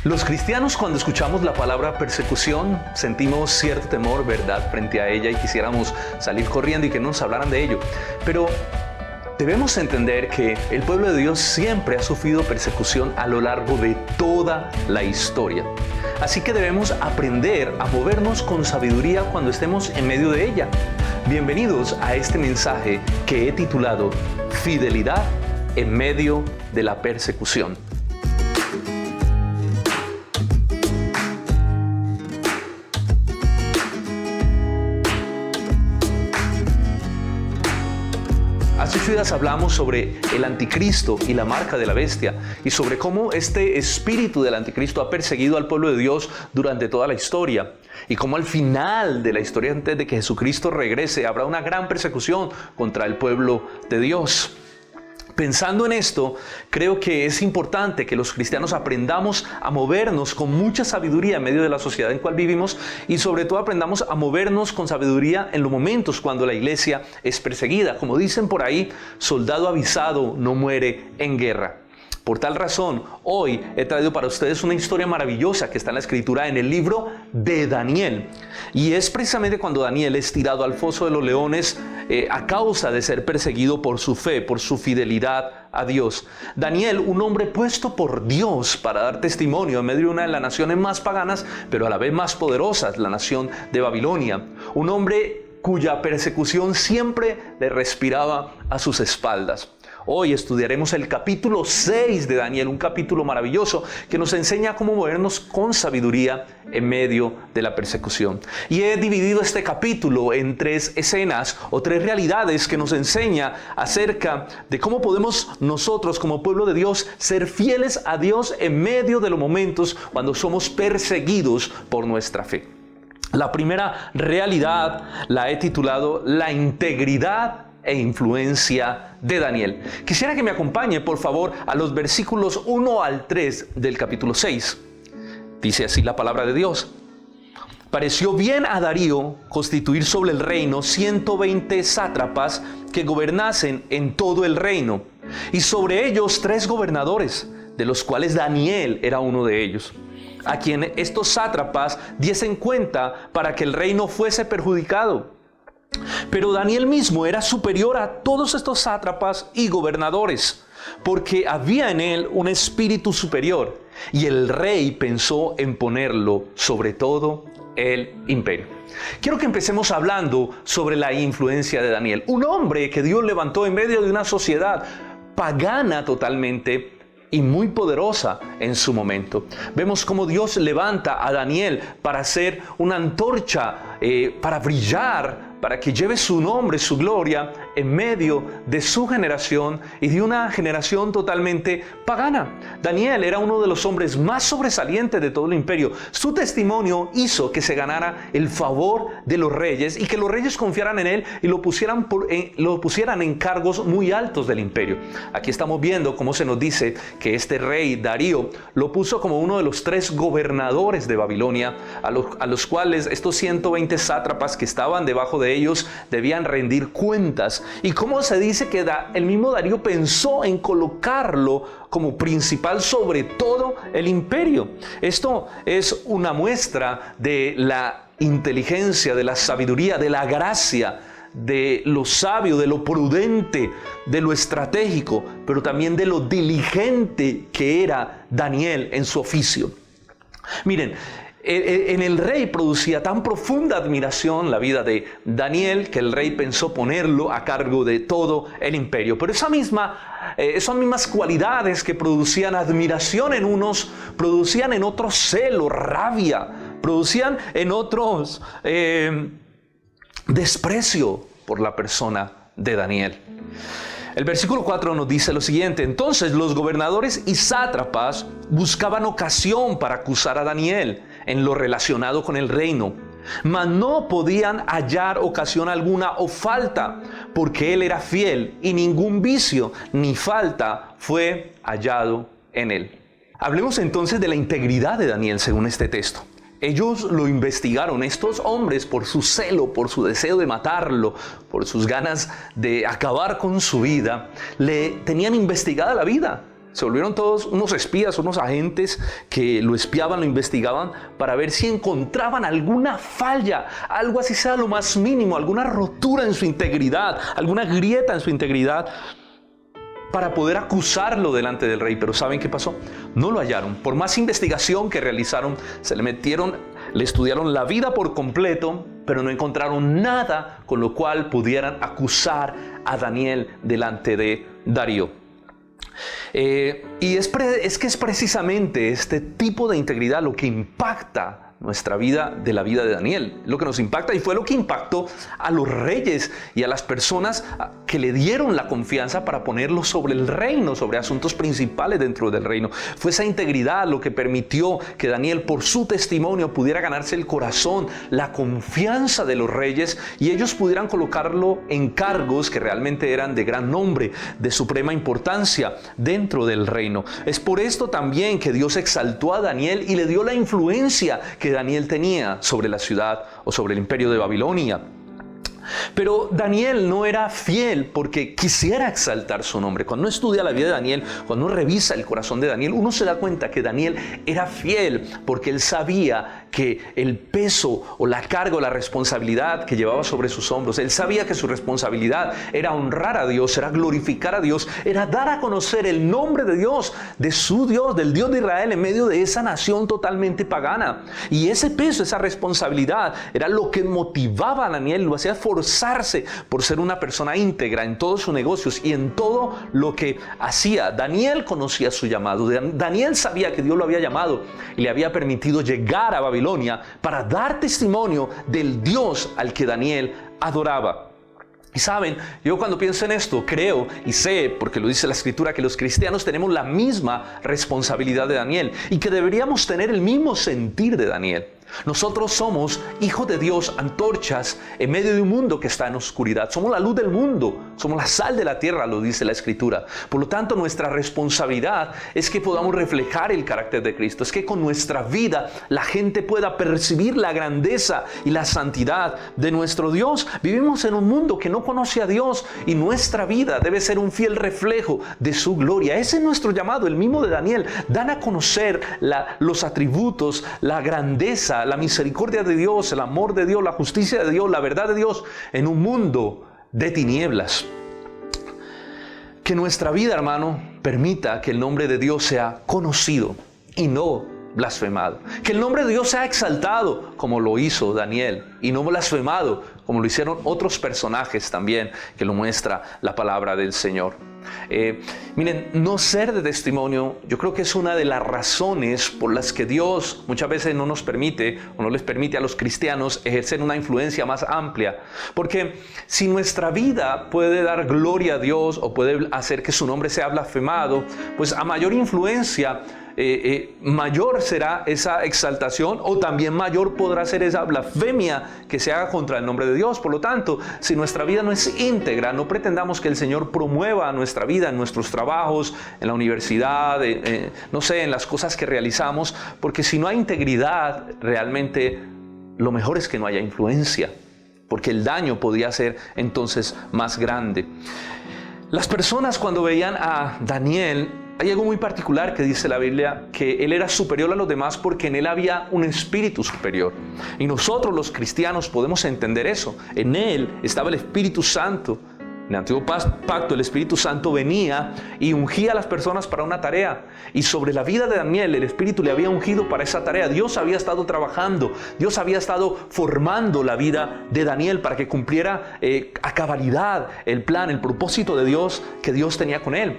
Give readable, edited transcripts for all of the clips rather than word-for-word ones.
Los cristianos, cuando escuchamos la palabra persecución, sentimos cierto temor, ¿verdad?, frente a ella, y quisiéramos salir corriendo y que no nos hablaran de ello. Pero debemos entender que el pueblo de Dios siempre ha sufrido persecución a lo largo de toda la historia. Así que debemos aprender a movernos con sabiduría cuando estemos en medio de ella. Bienvenidos a este mensaje que he titulado Fidelidad en medio de la persecución. Hace 8 días hablamos sobre el anticristo y la marca de la bestia y sobre cómo este espíritu del anticristo ha perseguido al pueblo de Dios durante toda la historia y cómo al final de la historia, antes de que Jesucristo regrese, habrá una gran persecución contra el pueblo de Dios. Pensando en esto, creo que es importante que los cristianos aprendamos a movernos con mucha sabiduría en medio de la sociedad en cual vivimos y sobre todo aprendamos a movernos con sabiduría en los momentos cuando la iglesia es perseguida. Como dicen por ahí, soldado avisado no muere en guerra. Por tal razón, hoy he traído para ustedes una historia maravillosa que está en la Escritura, en el libro de Daniel. Y es precisamente cuando Daniel es tirado al foso de los leones a causa de ser perseguido por su fe, por su fidelidad a Dios. Daniel, un hombre puesto por Dios para dar testimonio en medio de una de las naciones más paganas, pero a la vez más poderosas, la nación de Babilonia. Un hombre cuya persecución siempre le respiraba a sus espaldas. Hoy estudiaremos el capítulo 6 de Daniel, un capítulo maravilloso que nos enseña cómo movernos con sabiduría en medio de la persecución. Y he dividido este capítulo en 3 escenas o 3 realidades que nos enseña acerca de cómo podemos nosotros como pueblo de Dios ser fieles a Dios en medio de los momentos cuando somos perseguidos por nuestra fe. La primera realidad la he titulado La integridad e influencia de Daniel. Quisiera que me acompañe, por favor, a los versículos 1 al 3 del capítulo 6. Dice así la palabra de Dios. Pareció bien a Darío constituir sobre el reino 120 sátrapas que gobernasen en todo el reino, y sobre ellos 3 gobernadores, de los cuales Daniel era uno de ellos, a quien estos sátrapas diesen cuenta para que el reino fuese perjudicado. Pero Daniel mismo era superior a todos estos sátrapas y gobernadores, porque había en él un espíritu superior, y el rey pensó en ponerlo sobre todo el imperio. Quiero que empecemos hablando sobre la influencia de Daniel, un hombre que Dios levantó en medio de una sociedad pagana totalmente y muy poderosa en su momento. Vemos cómo Dios levanta a Daniel para ser una antorcha, para brillar, para que lleve su nombre, su gloria en medio de su generación y de una generación totalmente pagana. Daniel era uno de los hombres más sobresalientes de todo el imperio. Su testimonio hizo que se ganara el favor de los reyes y que los reyes confiaran en él y lo pusieran en cargos muy altos del imperio. Aquí estamos viendo cómo se nos dice que este rey Darío lo puso como uno de los 3 gobernadores de Babilonia, a los cuales estos 120 sátrapas que estaban debajo de ellos debían rendir cuentas. Y cómo se dice que el mismo Darío pensó en colocarlo como principal sobre todo el imperio. Esto es una muestra de la inteligencia, de la sabiduría, de la gracia, de lo sabio, de lo prudente, de lo estratégico, pero también de lo diligente que era Daniel en su oficio. Miren, en el rey producía tan profunda admiración la vida de Daniel que el rey pensó ponerlo a cargo de todo el imperio. Pero esas mismas cualidades que producían admiración en unos, producían en otros celo, rabia, producían en otros desprecio por la persona de Daniel. El versículo 4 nos dice lo siguiente: entonces los gobernadores y sátrapas buscaban ocasión para acusar a Daniel en lo relacionado con el reino, mas no podían hallar ocasión alguna o falta, porque él era fiel y ningún vicio ni falta fue hallado en él. Hablemos entonces de la integridad de Daniel según este texto. Ellos lo investigaron, estos hombres, por su celo, por su deseo de matarlo, por sus ganas de acabar con su vida, le tenían investigada la vida. Se volvieron todos unos espías, unos agentes que lo espiaban, lo investigaban para ver si encontraban alguna falla, algo así sea lo más mínimo, alguna rotura en su integridad, alguna grieta en su integridad, para poder acusarlo delante del rey. Pero ¿saben qué pasó? No lo hallaron. Por más investigación que realizaron, se le metieron, le estudiaron la vida por completo, pero no encontraron nada con lo cual pudieran acusar a Daniel delante de Darío. Y es que es precisamente este tipo de integridad lo que impacta nuestra vida, de la vida de Daniel, lo que nos impacta, y fue lo que impactó a los reyes y a las personas que le dieron la confianza para ponerlo sobre el reino, sobre asuntos principales dentro del reino. Fue esa integridad lo que permitió que Daniel, por su testimonio, pudiera ganarse el corazón, la confianza de los reyes, y ellos pudieran colocarlo en cargos que realmente eran de gran nombre, de suprema importancia dentro del reino. Es por esto también que Dios exaltó a Daniel y le dio la influencia que Daniel tenía sobre la ciudad o sobre el imperio de Babilonia. Pero Daniel no era fiel porque quisiera exaltar su nombre. Cuando uno estudia la vida de Daniel, cuando uno revisa el corazón de Daniel, uno se da cuenta que Daniel era fiel porque él sabía que el peso o la carga o la responsabilidad que llevaba sobre sus hombros, él sabía que su responsabilidad era honrar a Dios, era glorificar a Dios, era dar a conocer el nombre de Dios, de su Dios, del Dios de Israel en medio de esa nación totalmente pagana. Y ese peso, esa responsabilidad era lo que motivaba a Daniel, lo hacía esforzarse por ser una persona íntegra en todos sus negocios y en todo lo que hacía. Daniel conocía su llamado. Daniel sabía que Dios lo había llamado y le había permitido llegar a Babilonia para dar testimonio del Dios al que Daniel adoraba. Y saben, yo cuando pienso en esto, creo y sé, porque lo dice la Escritura, que los cristianos tenemos la misma responsabilidad de Daniel y que deberíamos tener el mismo sentir de Daniel. Nosotros somos hijos de Dios, antorchas en medio de un mundo que está en oscuridad. Somos la luz del mundo, somos la sal de la tierra, lo dice la Escritura. Por lo tanto, nuestra responsabilidad es que podamos reflejar el carácter de Cristo. Es que con nuestra vida la gente pueda percibir la grandeza y la santidad de nuestro Dios. Vivimos en un mundo que no conoce a Dios y nuestra vida debe ser un fiel reflejo de su gloria. Ese es nuestro llamado, el mismo de Daniel. Dan a conocer los atributos, la grandeza, la misericordia de Dios, el amor de Dios, la justicia de Dios, la verdad de Dios en un mundo de tinieblas. Que nuestra vida, hermano, permita que el nombre de Dios sea conocido y no blasfemado. Que el nombre de Dios sea exaltado como lo hizo Daniel y no blasfemado como lo hicieron otros personajes también que lo muestra la palabra del Señor. Miren, no ser de testimonio, yo creo que es una de las razones por las que Dios muchas veces no nos permite o no les permite a los cristianos ejercer una influencia más amplia. Porque si nuestra vida puede dar gloria a Dios o puede hacer que su nombre sea blasfemado, pues a mayor influencia, mayor será esa exaltación o también mayor podrá ser esa blasfemia que se haga contra el nombre de Dios. Por lo tanto, si nuestra vida no es íntegra, no pretendamos que el Señor promueva nuestra vida en nuestros trabajos, en la universidad, no sé, en las cosas que realizamos, porque si no hay integridad, realmente lo mejor es que no haya influencia, porque el daño podría ser entonces más grande. Las personas cuando veían a Daniel, hay algo muy particular que dice la Biblia, que él era superior a los demás porque en él había un espíritu superior. Y nosotros los cristianos podemos entender eso. En él estaba el Espíritu Santo. En el Antiguo Pacto el Espíritu Santo venía y ungía a las personas para una tarea. Y sobre la vida de Daniel el Espíritu le había ungido para esa tarea. Dios había estado trabajando, Dios había estado formando la vida de Daniel para que cumpliera a cabalidad el plan, el propósito de Dios que Dios tenía con él.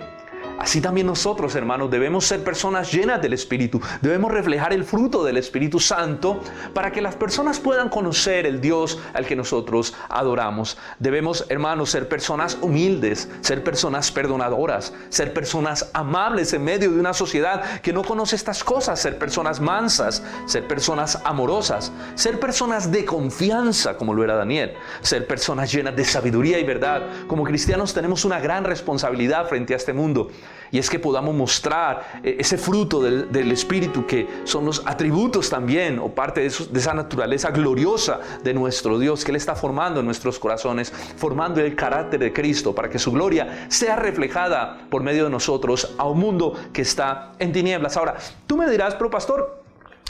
Así también nosotros, hermanos, debemos ser personas llenas del Espíritu. Debemos reflejar el fruto del Espíritu Santo para que las personas puedan conocer el Dios al que nosotros adoramos. Debemos, hermanos, ser personas humildes, ser personas perdonadoras, ser personas amables en medio de una sociedad que no conoce estas cosas, ser personas mansas, ser personas amorosas, ser personas de confianza, como lo era Daniel, ser personas llenas de sabiduría y verdad. Como cristianos tenemos una gran responsabilidad frente a este mundo. y es que podamos mostrar ese fruto del Espíritu, que son los atributos también, o parte de esa naturaleza gloriosa de nuestro Dios, que Él está formando en nuestros corazones, formando el carácter de Cristo, para que su gloria sea reflejada por medio de nosotros a un mundo que está en tinieblas. Ahora, tú me dirás, pero pastor,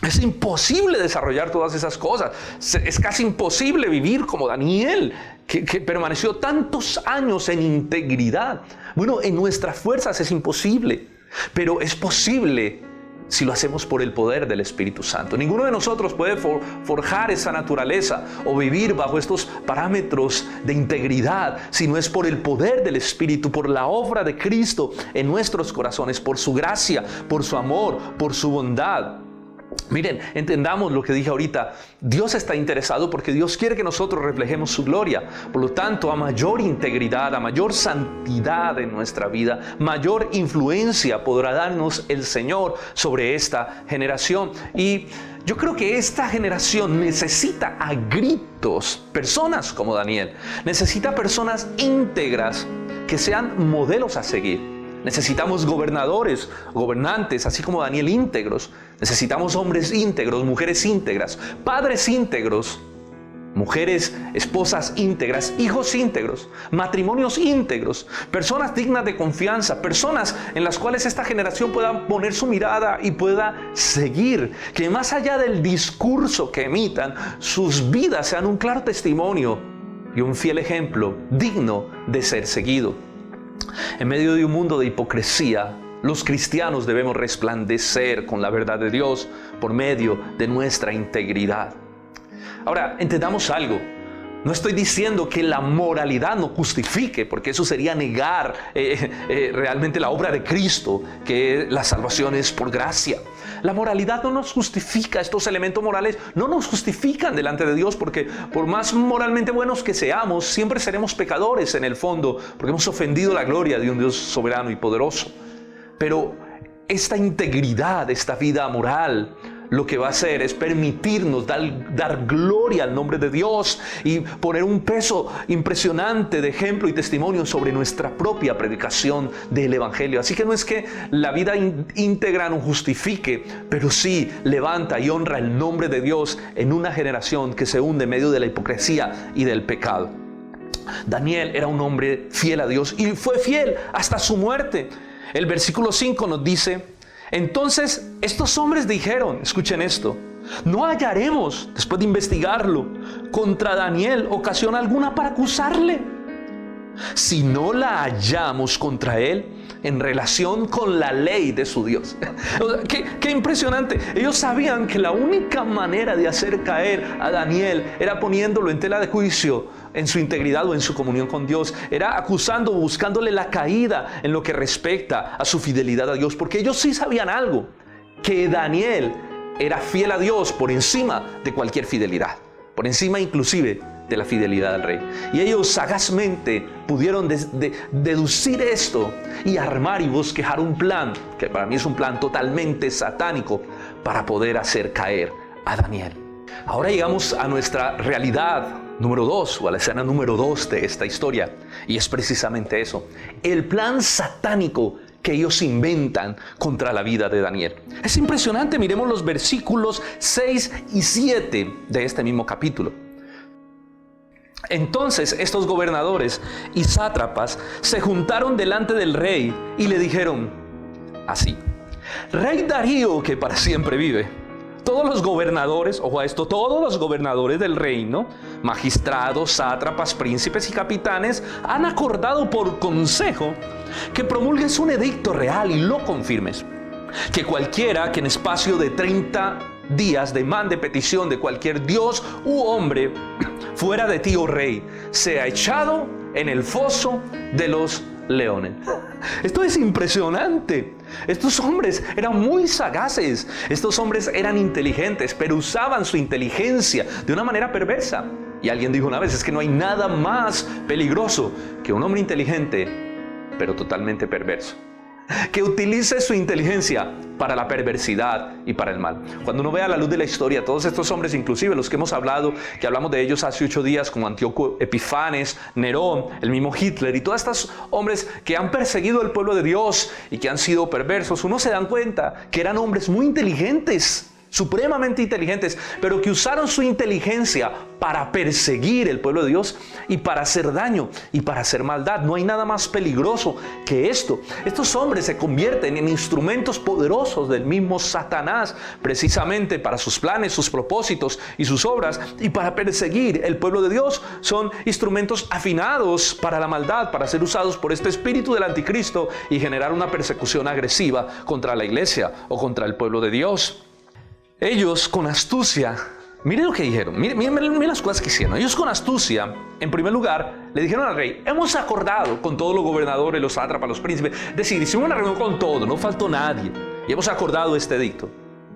es imposible desarrollar todas esas cosas. Es casi imposible vivir como Daniel, que permaneció tantos años en integridad. Bueno, en nuestras fuerzas es imposible, pero es posible si lo hacemos por el poder del Espíritu Santo. Ninguno de nosotros puede forjar esa naturaleza o vivir bajo estos parámetros de integridad si no es por el poder del Espíritu, por la obra de Cristo en nuestros corazones, por su gracia, por su amor, por su bondad. Miren, entendamos lo que dije ahorita. Dios está interesado porque Dios quiere que nosotros reflejemos su gloria. Por lo tanto, a mayor integridad, a mayor santidad en nuestra vida, mayor influencia podrá darnos el Señor sobre esta generación. Y yo creo que esta generación necesita a gritos personas como Daniel. Necesita personas íntegras que sean modelos a seguir. Necesitamos gobernadores, gobernantes, así como Daniel, íntegros. Necesitamos hombres íntegros, mujeres íntegras, padres íntegros, mujeres, esposas íntegras, hijos íntegros, matrimonios íntegros, personas dignas de confianza, personas en las cuales esta generación pueda poner su mirada y pueda seguir. Que más allá del discurso que emitan, sus vidas sean un claro testimonio y un fiel ejemplo digno de ser seguido. En medio de un mundo de hipocresía, los cristianos debemos resplandecer con la verdad de Dios por medio de nuestra integridad. Ahora, entendamos algo. No estoy diciendo que la moralidad no justifique, porque eso sería negar realmente la obra de Cristo, que la salvación es por gracia. La moralidad no nos justifica, estos elementos morales no nos justifican delante de Dios, porque por más moralmente buenos que seamos, siempre seremos pecadores en el fondo, porque hemos ofendido la gloria de un Dios soberano y poderoso. Pero esta integridad, esta vida moral, lo que va a hacer es permitirnos dar gloria al nombre de Dios y poner un peso impresionante de ejemplo y testimonio sobre nuestra propia predicación del Evangelio. Así que no es que la vida íntegra no justifique, pero sí levanta y honra el nombre de Dios en una generación que se hunde en medio de la hipocresía y del pecado. Daniel era un hombre fiel a Dios y fue fiel hasta su muerte. El versículo 5 nos dice: entonces estos hombres dijeron, escuchen esto, no hallaremos, después de investigarlo, contra Daniel ocasión alguna para acusarle, si no la hallamos contra él en relación con la ley de su Dios. Qué impresionante. Ellos sabían que la única manera de hacer caer a Daniel era poniéndolo en tela de juicio en su integridad o en su comunión con Dios. Era acusando, buscándole la caída en lo que respecta a su fidelidad a Dios, porque ellos sí sabían algo, que Daniel era fiel a Dios por encima de cualquier fidelidad, por encima inclusive de la fidelidad al rey. Y ellos sagazmente pudieron deducir esto y armar y bosquejar un plan, que para mí es un plan totalmente satánico, para poder hacer caer a Daniel. Ahora llegamos a nuestra realidad número 2, o a la escena número 2 de esta historia, y es precisamente eso, el plan satánico que ellos inventan contra la vida de Daniel. Es impresionante, miremos los versículos 6 y 7 de este mismo capítulo. Entonces estos gobernadores y sátrapas se juntaron delante del rey y le dijeron así: Rey Darío, que para siempre vive. Todos los gobernadores, ojo a esto, todos los gobernadores del reino, magistrados, sátrapas, príncipes y capitanes, han acordado por consejo que promulgues un edicto real y lo confirmes. Que cualquiera que en espacio de 30 días demande petición de cualquier dios u hombre fuera de ti, oh rey, sea echado en el foso de los leones. Esto es impresionante. Estos hombres eran muy sagaces, estos hombres eran inteligentes, pero usaban su inteligencia de una manera perversa. Y alguien dijo una vez, es que no hay nada más peligroso que un hombre inteligente, pero totalmente perverso. que utilice su inteligencia para la perversidad y para el mal. Cuando uno ve a la luz de la historia, todos estos hombres, inclusive los que hemos hablado, que hablamos de ellos hace 8 días, como Antíoco Epifanes, Nerón, el mismo Hitler y todos estos hombres que han perseguido al pueblo de Dios y que han sido perversos, uno se dan cuenta que eran hombres muy inteligentes, supremamente inteligentes, pero que usaron su inteligencia para perseguir el pueblo de Dios y para hacer daño y para hacer maldad. No hay nada más peligroso que esto. Estos hombres se convierten en instrumentos poderosos del mismo Satanás, precisamente para sus planes, sus propósitos y sus obras, y para perseguir el pueblo de Dios. Son instrumentos afinados para la maldad, para ser usados por este espíritu del anticristo y generar una persecución agresiva contra la iglesia o contra el pueblo de Dios. Ellos con astucia, miren lo que dijeron, miren las cosas que hicieron. Ellos con astucia, en primer lugar, le dijeron al rey: hemos acordado con todos los gobernadores, los sátrapas, los príncipes. Es decir, hicimos una reunión con todos, no faltó nadie. Y hemos acordado este edicto.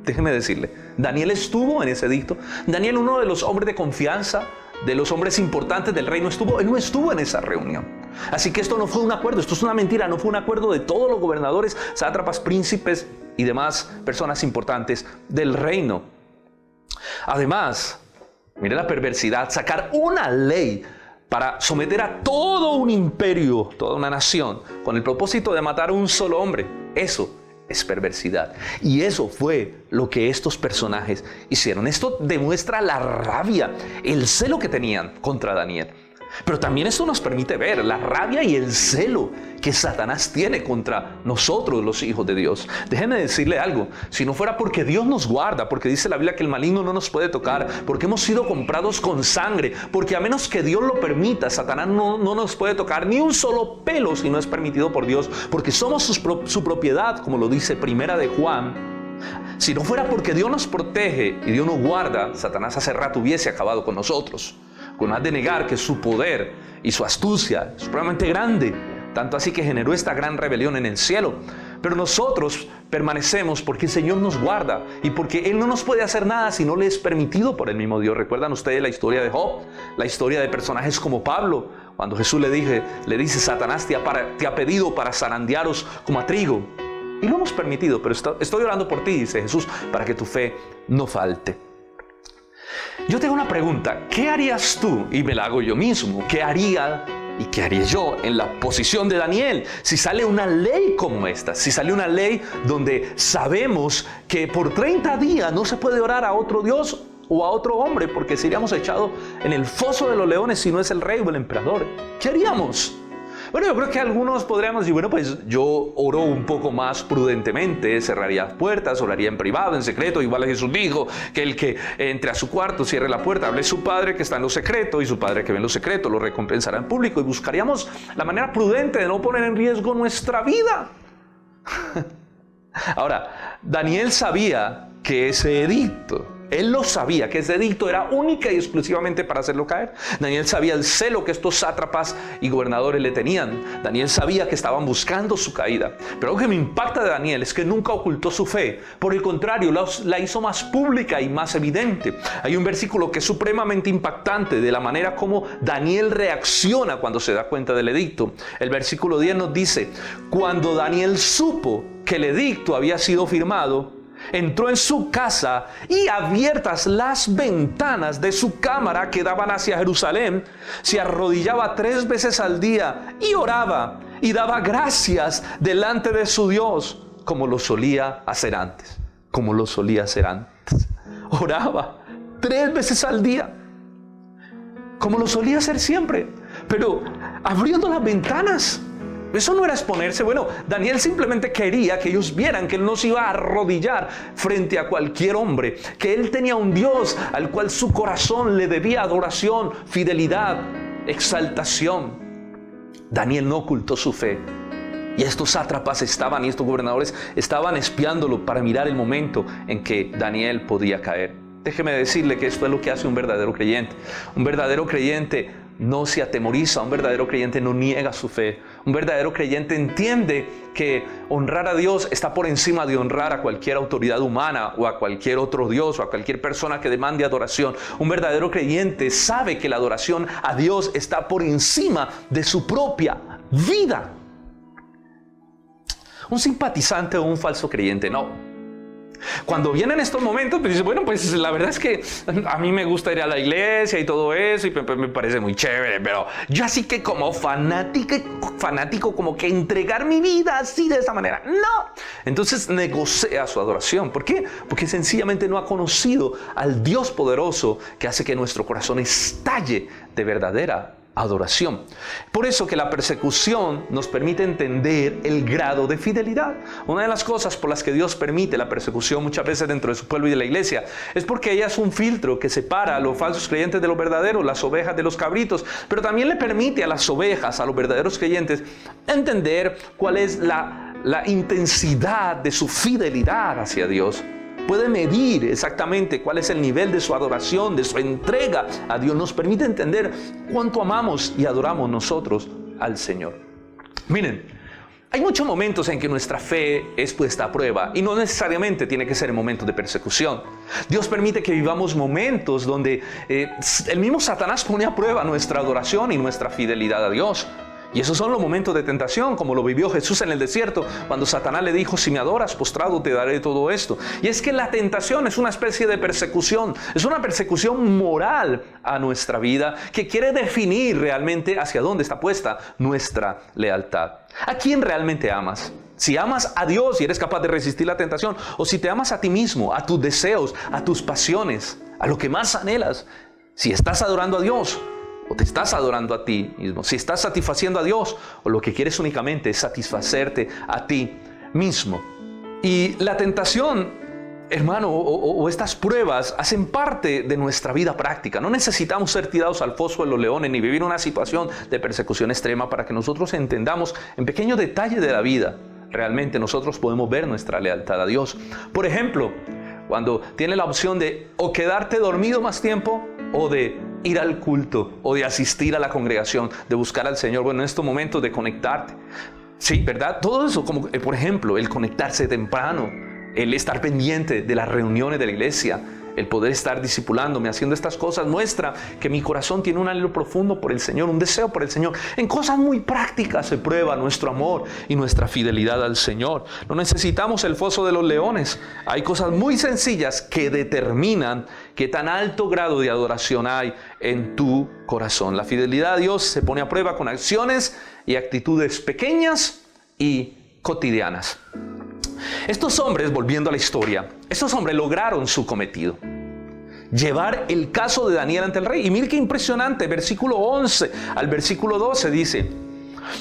Déjeme decirle, Daniel estuvo en ese edicto. Daniel, uno de los hombres de confianza, de los hombres importantes del reino, él no estuvo en esa reunión. Así que esto no fue un acuerdo, esto es una mentira, no fue un acuerdo de todos los gobernadores, sátrapas, príncipes y demás personas importantes del reino. Además, mire la perversidad, sacar una ley para someter a todo un imperio, toda una nación, con el propósito de matar a un solo hombre. Eso es perversidad. Y eso fue lo que estos personajes hicieron. Esto demuestra la rabia, el celo que tenían contra Daniel. Pero también esto nos permite ver la rabia y el celo que Satanás tiene contra nosotros, los hijos de Dios. Déjenme decirle algo: si no fuera porque Dios nos guarda, porque dice la Biblia que el maligno no nos puede tocar, porque hemos sido comprados con sangre, porque a menos que Dios lo permita, Satanás no nos puede tocar ni un solo pelo si no es permitido por Dios, porque somos su propiedad, como lo dice Primera de Juan. Si no fuera porque Dios nos protege y Dios nos guarda, Satanás hace rato hubiese acabado con nosotros. Con más de negar que su poder y su astucia es supremamente grande, tanto así que generó esta gran rebelión en el cielo. Pero nosotros permanecemos porque el Señor nos guarda y porque Él no nos puede hacer nada si no le es permitido por el mismo Dios. ¿Recuerdan ustedes la historia de Job? La historia de personajes como Pablo, cuando Jesús le dice: Satanás te ha pedido para zarandearos como a trigo. Y lo hemos permitido, pero estoy orando por ti, dice Jesús, para que tu fe no falte. Yo tengo una pregunta: ¿qué harías tú? Y me la hago yo mismo. ¿Qué haría y qué haría yo en la posición de Daniel si sale una ley como esta? Si sale una ley donde sabemos que por 30 días no se puede orar a otro Dios o a otro hombre, porque seríamos echados en el foso de los leones si no es el rey o el emperador. ¿Qué haríamos? Bueno, yo creo que algunos podríamos decir: bueno, pues yo oro un poco más prudentemente, cerraría las puertas, oraría en privado, en secreto. Igual Jesús dijo que el que entre a su cuarto, cierre la puerta, hable a su Padre que está en lo secreto, y su Padre que ve en lo secreto lo recompensará en público. Y buscaríamos la manera prudente de no poner en riesgo nuestra vida. Ahora, Daniel sabía que ese edicto, él lo sabía, que ese edicto era única y exclusivamente para hacerlo caer. Daniel sabía el celo que estos sátrapas y gobernadores le tenían. Daniel sabía que estaban buscando su caída. Pero algo que me impacta de Daniel es que nunca ocultó su fe. Por el contrario, la hizo más pública y más evidente. Hay un versículo que es supremamente impactante de la manera como Daniel reacciona cuando se da cuenta del edicto. El versículo 10 nos dice: cuando Daniel supo que el edicto había sido firmado, entró en su casa y, abiertas las ventanas de su cámara que daban hacia Jerusalén, se arrodillaba 3 veces al día y oraba y daba gracias delante de su Dios, como lo solía hacer antes. Oraba 3 veces al día, como lo solía hacer siempre, pero abriendo las ventanas. Eso no era exponerse. Bueno, Daniel simplemente quería que ellos vieran que él no se iba a arrodillar frente a cualquier hombre, que él tenía un Dios al cual su corazón le debía adoración, fidelidad, exaltación. Daniel no ocultó su fe. Y estos sátrapas y estos gobernadores estaban espiándolo para mirar el momento en que Daniel podía caer. Déjeme decirle que esto es lo que hace un verdadero creyente. Un verdadero creyente no se atemoriza, un verdadero creyente no niega su fe. Un verdadero creyente entiende que honrar a Dios está por encima de honrar a cualquier autoridad humana o a cualquier otro Dios o a cualquier persona que demande adoración. Un verdadero creyente sabe que la adoración a Dios está por encima de su propia vida. un simpatizante o un falso creyente, no. Cuando vienen estos momentos, pues dice, bueno, pues la verdad es que a mí me gusta ir a la iglesia y todo eso, y me parece muy chévere, pero yo así que como fanático, como que entregar mi vida así de esa manera, no. Entonces negocia su adoración. ¿Por qué? Porque sencillamente no ha conocido al Dios poderoso que hace que nuestro corazón estalle de verdadera adoración. Por eso que la persecución nos permite entender el grado de fidelidad. Una de las cosas por las que Dios permite la persecución muchas veces dentro de su pueblo y de la iglesia es porque ella es un filtro que separa a los falsos creyentes de los verdaderos, las ovejas de los cabritos, pero también le permite a las ovejas, a los verdaderos creyentes, entender cuál es la intensidad de su fidelidad hacia Dios. Puede medir exactamente cuál es el nivel de su adoración, de su entrega a Dios. Nos permite entender cuánto amamos y adoramos nosotros al Señor. Miren, hay muchos momentos en que nuestra fe es puesta a prueba y no necesariamente tiene que ser en momentos de persecución. Dios permite que vivamos momentos donde el mismo Satanás pone a prueba nuestra adoración y nuestra fidelidad a Dios. Y esos son los momentos de tentación, como lo vivió Jesús en el desierto, cuando Satanás le dijo, si me adoras, postrado te daré todo esto. Y es que la tentación es una especie de persecución, es una persecución moral a nuestra vida, que quiere definir realmente hacia dónde está puesta nuestra lealtad. ¿A quién realmente amas? Si amas a Dios y eres capaz de resistir la tentación, o si te amas a ti mismo, a tus deseos, a tus pasiones, a lo que más anhelas, si estás adorando a Dios, o te estás adorando a ti mismo, si estás satisfaciendo a Dios, o lo que quieres únicamente es satisfacerte a ti mismo. Y la tentación, hermano, o estas pruebas hacen parte de nuestra vida práctica. No necesitamos ser tirados al foso de los leones, ni vivir una situación de persecución extrema para que nosotros entendamos en pequeños detalles de la vida. Realmente nosotros podemos ver nuestra lealtad a Dios. Por ejemplo, cuando tienes la opción de o quedarte dormido más tiempo, o de ir al culto, o de asistir a la congregación, de buscar al Señor, bueno, en estos momentos de conectarte. Sí, ¿verdad? Todo eso, como por ejemplo, el conectarse temprano, el estar pendiente de las reuniones de la iglesia, el poder estar discipulándome, haciendo estas cosas, muestra que mi corazón tiene un anhelo profundo por el Señor, un deseo por el Señor. En cosas muy prácticas se prueba nuestro amor y nuestra fidelidad al Señor. No necesitamos el foso de los leones. Hay cosas muy sencillas que determinan qué tan alto grado de adoración hay en tu corazón. La fidelidad a Dios se pone a prueba con acciones y actitudes pequeñas y cotidianas. Estos hombres, volviendo a la historia, estos hombres lograron su cometido. Llevar el caso de Daniel ante el rey. Y mire qué impresionante, versículo 11 al versículo 12 dice,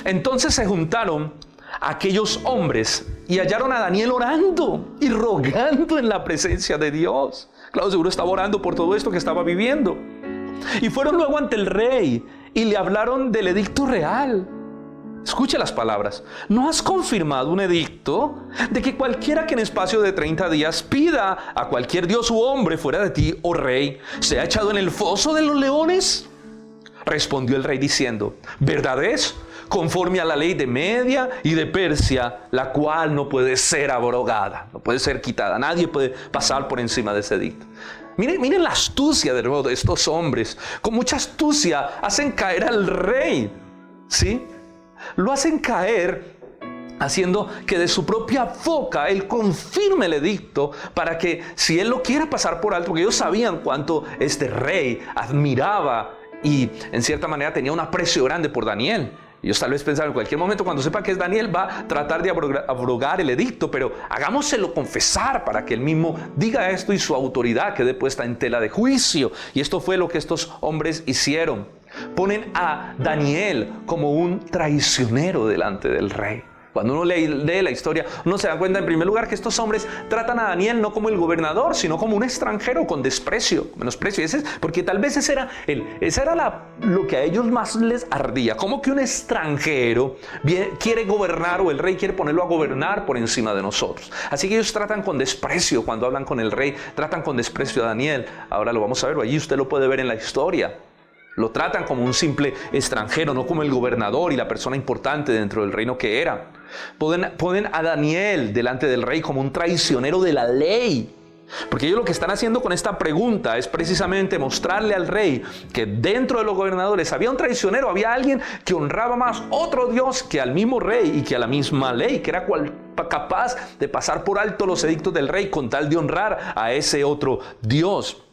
entonces se juntaron aquellos hombres y hallaron a Daniel orando y rogando en la presencia de Dios. Claro, seguro estaba orando por todo esto que estaba viviendo. Y fueron luego ante el rey y le hablaron del edicto real. Escuche las palabras. ¿No has confirmado un edicto de que cualquiera que en espacio de 30 días pida a cualquier dios u hombre fuera de ti, oh rey, sea echado en el foso de los leones? Respondió el rey diciendo, verdad es, conforme a la ley de Media y de Persia, la cual no puede ser abrogada, no puede ser quitada. Nadie puede pasar por encima de ese edicto. Miren la astucia de nuevo de estos hombres. Con mucha astucia hacen caer al rey, ¿sí? Lo hacen caer haciendo que de su propia boca él confirme el edicto para que si él lo quiera pasar por alto, porque ellos sabían cuánto este rey admiraba y en cierta manera tenía un aprecio grande por Daniel. Ellos tal vez pensaban en cualquier momento cuando sepa que es Daniel va a tratar de abrogar el edicto, pero hagámoselo confesar para que él mismo diga esto y su autoridad quede puesta en tela de juicio. Y esto fue lo que estos hombres hicieron. Ponen a Daniel como un traicionero delante del rey. Cuando uno lee la historia, uno se da cuenta en primer lugar que estos hombres tratan a Daniel no como el gobernador, sino como un extranjero con desprecio, menosprecio. Porque tal vez ese era lo que a ellos más les ardía. Como que un extranjero quiere gobernar o el rey quiere ponerlo a gobernar por encima de nosotros. Así que ellos tratan con desprecio cuando hablan con el rey, tratan con desprecio a Daniel. Ahora lo vamos a ver, allí usted lo puede ver en la historia. Lo tratan como un simple extranjero, no como el gobernador y la persona importante dentro del reino que era. Ponen a Daniel delante del rey como un traicionero de la ley. Porque ellos lo que están haciendo con esta pregunta es precisamente mostrarle al rey que dentro de los gobernadores había un traicionero, había alguien que honraba más otro Dios que al mismo rey y que a la misma ley, que era capaz de pasar por alto los edictos del rey con tal de honrar a ese otro Dios.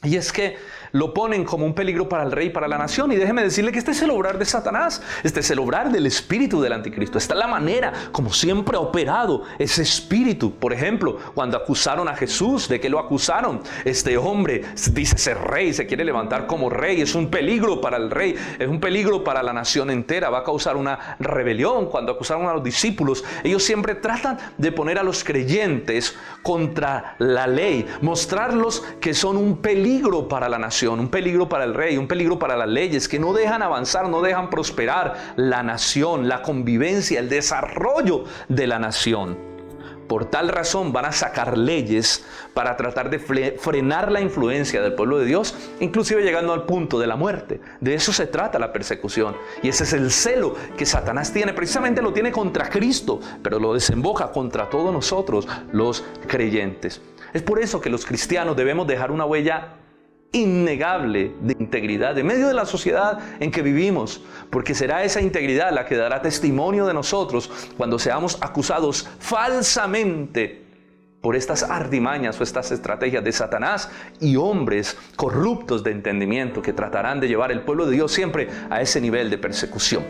Y es que lo ponen como un peligro para el rey y para la nación. Y déjeme decirle que este es el obrar de Satanás. Este es el obrar del espíritu del anticristo. Esta es la manera como siempre ha operado ese espíritu. Por ejemplo, cuando acusaron a Jesús, ¿de qué lo acusaron? Este hombre dice ser rey, se quiere levantar como rey. Es un peligro para el rey, es un peligro para la nación entera. Va a causar una rebelión. Cuando acusaron a los discípulos, ellos siempre tratan de poner a los creyentes contra la ley. Mostrarlos que son un peligro para la nación, un peligro para el rey, un peligro para las leyes, que no dejan avanzar, no dejan prosperar la nación, la convivencia, el desarrollo de la nación. Por tal razón van a sacar leyes para tratar de frenar la influencia del pueblo de Dios, inclusive llegando al punto de la muerte. De eso se trata la persecución. Y ese es el celo que Satanás tiene. Precisamente lo tiene contra Cristo, pero lo desemboca contra todos nosotros, los creyentes. Es por eso que los cristianos debemos dejar una huella innegable de integridad en medio de la sociedad en que vivimos, porque será esa integridad la que dará testimonio de nosotros cuando seamos acusados falsamente por estas artimañas o estas estrategias de Satanás y hombres corruptos de entendimiento que tratarán de llevar el pueblo de Dios siempre a ese nivel de persecución.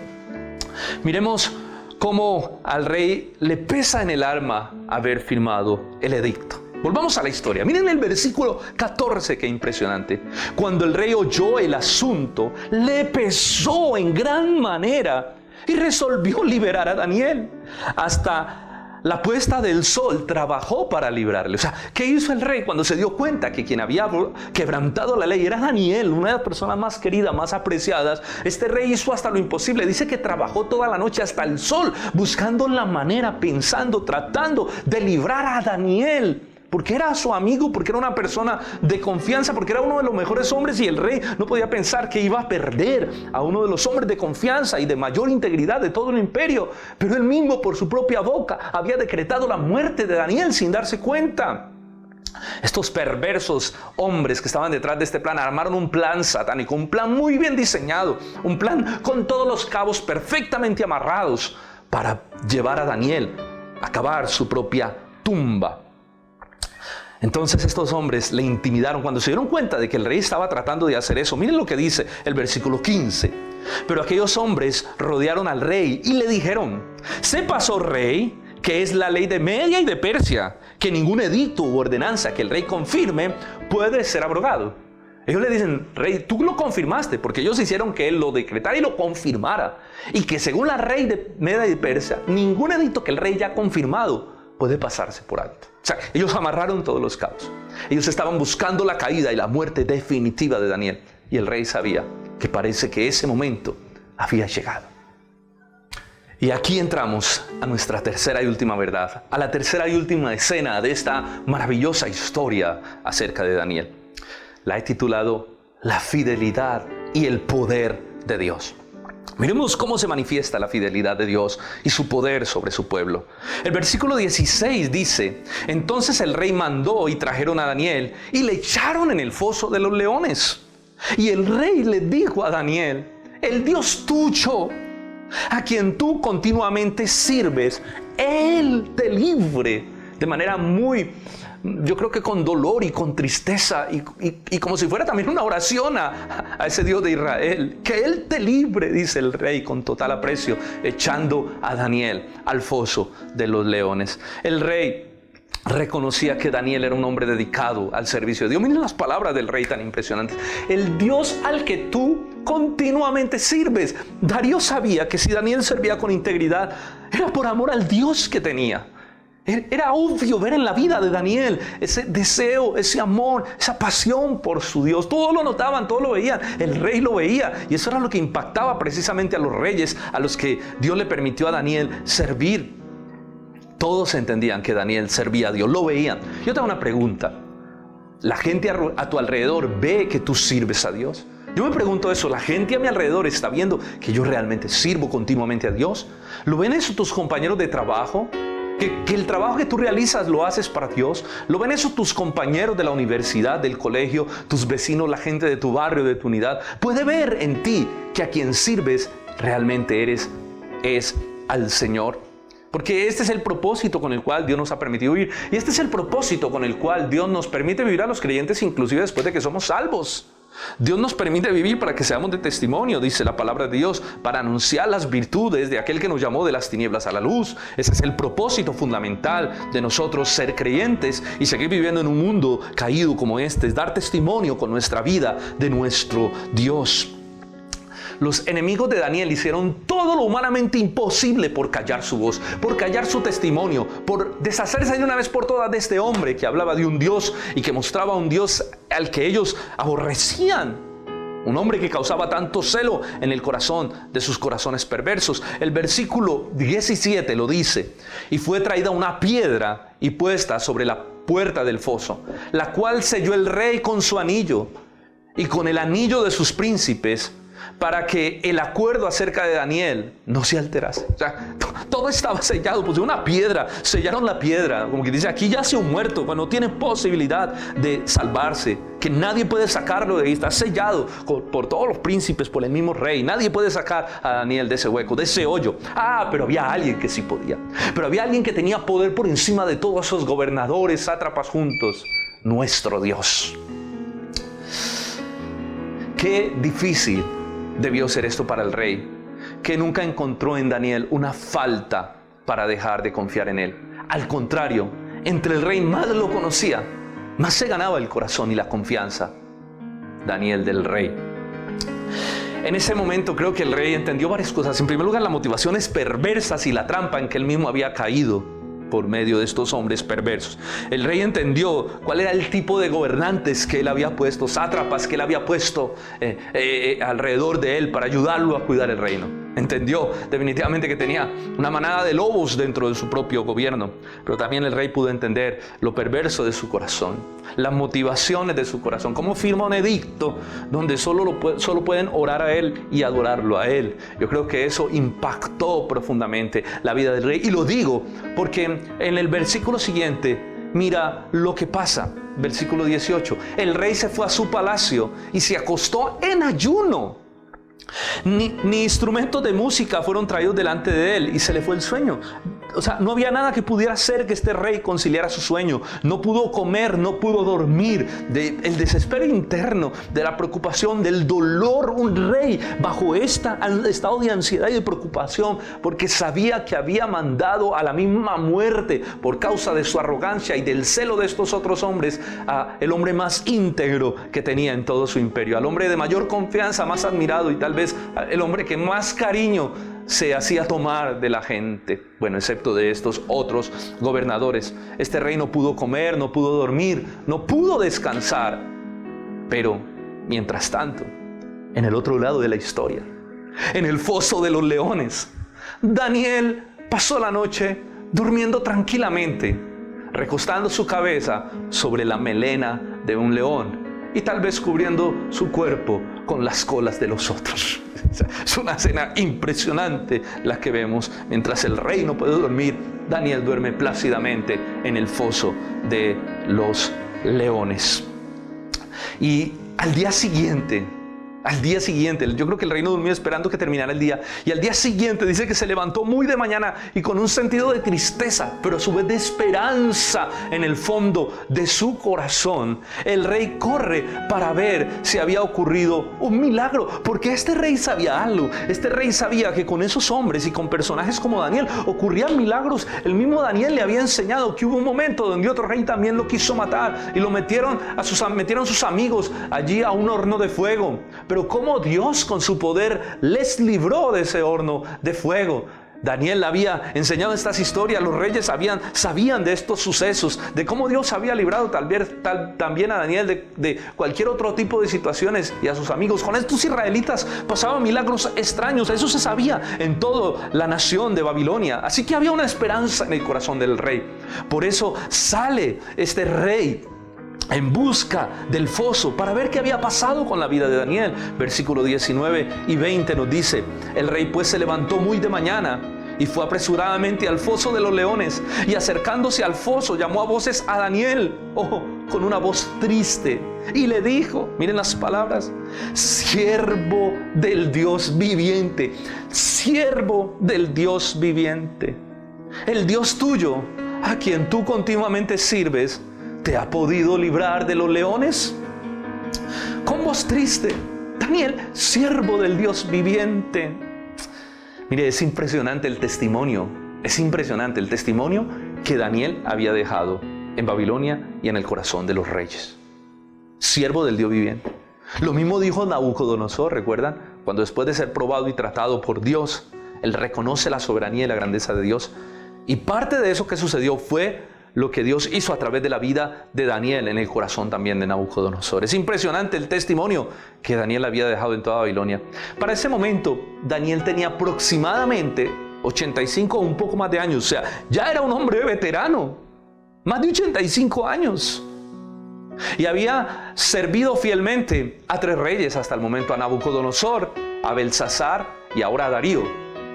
Miremos cómo al rey le pesa en el alma haber firmado el edicto. Volvamos a la historia. Miren el versículo 14, qué impresionante. Cuando el rey oyó el asunto, le pesó en gran manera y resolvió liberar a Daniel. Hasta la puesta del sol trabajó para librarle. O sea, ¿qué hizo el rey cuando se dio cuenta que quien había quebrantado la ley era Daniel, una de las personas más queridas, más apreciadas? Este rey hizo hasta lo imposible. Dice que trabajó toda la noche hasta el sol, buscando la manera, pensando, tratando de librar a Daniel. Porque era su amigo, porque era una persona de confianza, porque era uno de los mejores hombres y el rey no podía pensar que iba a perder a uno de los hombres de confianza y de mayor integridad de todo el imperio. Pero él mismo por su propia boca había decretado la muerte de Daniel sin darse cuenta. Estos perversos hombres que estaban detrás de este plan armaron un plan satánico, un plan muy bien diseñado, un plan con todos los cabos perfectamente amarrados para llevar a Daniel a cavar su propia tumba. Entonces estos hombres le intimidaron cuando se dieron cuenta de que el rey estaba tratando de hacer eso. Miren lo que dice el versículo 15. Pero aquellos hombres rodearon al rey y le dijeron: sepas, oh rey, que es la ley de Media y de Persia, que ningún edicto u ordenanza que el rey confirme puede ser abrogado. Ellos le dicen: rey, tú lo confirmaste, porque ellos hicieron que él lo decretara y lo confirmara. Y que según la ley de Media y de Persia, ningún edicto que el rey ya ha confirmado puede pasarse por alto. O sea, ellos amarraron todos los cabos. Ellos estaban buscando la caída y la muerte definitiva de Daniel. Y el rey sabía que parece que ese momento había llegado. Y aquí entramos a nuestra tercera y última verdad, a la tercera y última escena de esta maravillosa historia acerca de Daniel. La he titulado La fidelidad y el poder de Dios. Miremos cómo se manifiesta la fidelidad de Dios y su poder sobre su pueblo. El versículo 16 dice: entonces el rey mandó y trajeron a Daniel y le echaron en el foso de los leones. Y el rey le dijo a Daniel: el Dios tuyo, a quien tú continuamente sirves, Él te libre. De manera muy, yo creo que con dolor y con tristeza y como si fuera también una oración a ese Dios de Israel. Que Él te libre, dice el rey con total aprecio, echando a Daniel al foso de los leones. El rey reconocía que Daniel era un hombre dedicado al servicio de Dios. Miren las palabras del rey tan impresionantes. El Dios al que tú continuamente sirves. Darío sabía que si Daniel servía con integridad, era por amor al Dios que tenía. Era obvio ver en la vida de Daniel ese deseo, ese amor, esa pasión por su Dios. Todos lo notaban, todos lo veían. El rey lo veía y eso era lo que impactaba precisamente a los reyes a los que Dios le permitió a Daniel servir. Todos entendían que Daniel servía a Dios, lo veían. Yo te hago una pregunta. ¿La gente a tu alrededor ve que tú sirves a Dios? Yo me pregunto eso. ¿La gente a mi alrededor está viendo que yo realmente sirvo continuamente a Dios? ¿Lo ven eso tus compañeros de trabajo? Que el trabajo que tú realizas lo haces para Dios. ¿Lo ven eso tus compañeros de la universidad, del colegio, tus vecinos, la gente de tu barrio, de tu unidad? Puede ver en ti que a quien sirves realmente es al Señor. Porque este es el propósito con el cual Dios nos ha permitido vivir. Y este es el propósito con el cual Dios nos permite vivir a los creyentes, inclusive después de que somos salvos. Dios nos permite vivir para que seamos de testimonio, dice la palabra de Dios, para anunciar las virtudes de aquel que nos llamó de las tinieblas a la luz. Ese es el propósito fundamental de nosotros, ser creyentes y seguir viviendo en un mundo caído como este, es dar testimonio con nuestra vida de nuestro Dios. Los enemigos de Daniel hicieron todo lo humanamente imposible por callar su voz, por callar su testimonio, por deshacerse de una vez por todas de este hombre que hablaba de un Dios y que mostraba un Dios al que ellos aborrecían. Un hombre que causaba tanto celo en el corazón de sus corazones perversos. El versículo 17 lo dice: y fue traída una piedra y puesta sobre la puerta del foso, la cual selló el rey con su anillo y con el anillo de sus príncipes, para que el acuerdo acerca de Daniel no se alterase. O sea, todo estaba sellado, pues de una piedra, sellaron la piedra, como que dice, aquí yace un muerto, pues no tiene posibilidad de salvarse, que nadie puede sacarlo de ahí, está sellado por todos los príncipes, por el mismo rey, nadie puede sacar a Daniel de ese hueco, de ese hoyo. Pero había alguien que sí podía, pero había alguien que tenía poder por encima de todos esos gobernadores, sátrapas juntos, nuestro Dios. Qué difícil debió ser esto para el rey, que nunca encontró en Daniel una falta para dejar de confiar en él. Al contrario, entre el rey más lo conocía, más se ganaba el corazón y la confianza Daniel del rey. En ese momento creo que el rey entendió varias cosas. En primer lugar, las motivaciones perversas y la trampa en que él mismo había caído por medio de estos hombres perversos. El rey entendió cuál era el tipo de gobernantes que él había puesto, sátrapas que él había puesto alrededor de él para ayudarlo a cuidar el reino. Entendió definitivamente que tenía una manada de lobos dentro de su propio gobierno, pero también el rey pudo entender lo perverso de su corazón, las motivaciones de su corazón, cómo firma un edicto donde solo pueden orar a él y adorarlo a él. Yo creo que eso impactó profundamente la vida del rey, y lo digo porque en el versículo siguiente mira lo que pasa. Versículo 18: el rey se fue a su palacio y se acostó en ayuno. Ni instrumentos de música fueron traídos delante de él y se le fue el sueño. O sea, no había nada que pudiera hacer que este rey conciliara su sueño. No pudo comer, no pudo dormir. El desespero interno, de la preocupación, del dolor. Un rey bajo este estado de ansiedad y de preocupación, porque sabía que había mandado a la misma muerte por causa de su arrogancia y del celo de estos otros hombres a el hombre más íntegro que tenía en todo su imperio, al hombre de mayor confianza, más admirado, y tal vez el hombre que más cariño se hacía tomar de la gente, bueno, excepto de estos otros gobernadores. Este rey no pudo comer, no pudo dormir, no pudo descansar. Pero, mientras tanto, en el otro lado de la historia, en el foso de los leones, Daniel pasó la noche durmiendo tranquilamente, recostando su cabeza sobre la melena de un león y tal vez cubriendo su cuerpo con las colas de los otros. Es una escena impresionante la que vemos. Mientras el rey no puede dormir, Daniel duerme plácidamente en el foso de los leones. Y al día siguiente, yo creo que el rey no durmió esperando que terminara el día. Y al día siguiente dice que se levantó muy de mañana y con un sentido de tristeza, pero a su vez de esperanza en el fondo de su corazón. El rey corre para ver si había ocurrido un milagro, porque este rey sabía algo. Este rey sabía que con esos hombres y con personajes como Daniel ocurrían milagros. El mismo Daniel le había enseñado que hubo un momento donde otro rey también lo quiso matar y lo metieron sus amigos allí a un horno de fuego. Pero cómo Dios con su poder les libró de ese horno de fuego. Daniel había enseñado estas historias, los reyes sabían de estos sucesos, de cómo Dios había librado también a Daniel de cualquier otro tipo de situaciones, y a sus amigos. Con estos israelitas pasaban milagros extraños, eso se sabía en toda la nación de Babilonia. Así que había una esperanza en el corazón del rey. Por eso sale este rey en busca del foso para ver qué había pasado con la vida de Daniel. Versículo 19 y 20 nos dice: el rey pues se levantó muy de mañana y fue apresuradamente al foso de los leones, y acercándose al foso llamó a voces a Daniel, con una voz triste, y le dijo, miren las palabras: siervo del Dios viviente, siervo del Dios viviente. El Dios tuyo, a quien tú continuamente sirves, ¿te ha podido librar de los leones? Con voz triste, Daniel, siervo del Dios viviente. Mire, es impresionante el testimonio. Es impresionante el testimonio que Daniel había dejado en Babilonia y en el corazón de los reyes. Siervo del Dios viviente. Lo mismo dijo Nabucodonosor, ¿recuerdan? Cuando después de ser probado y tratado por Dios, él reconoce la soberanía y la grandeza de Dios. Y parte de eso que sucedió fue lo que Dios hizo a través de la vida de Daniel en el corazón también de Nabucodonosor. Es impresionante el testimonio que Daniel había dejado en toda Babilonia. Para ese momento, Daniel tenía aproximadamente 85 o un poco más de años. O sea, ya era un hombre veterano. Más de 85 años. Y había servido fielmente a 3 reyes hasta el momento, a Nabucodonosor, a Belsasar y ahora a Darío.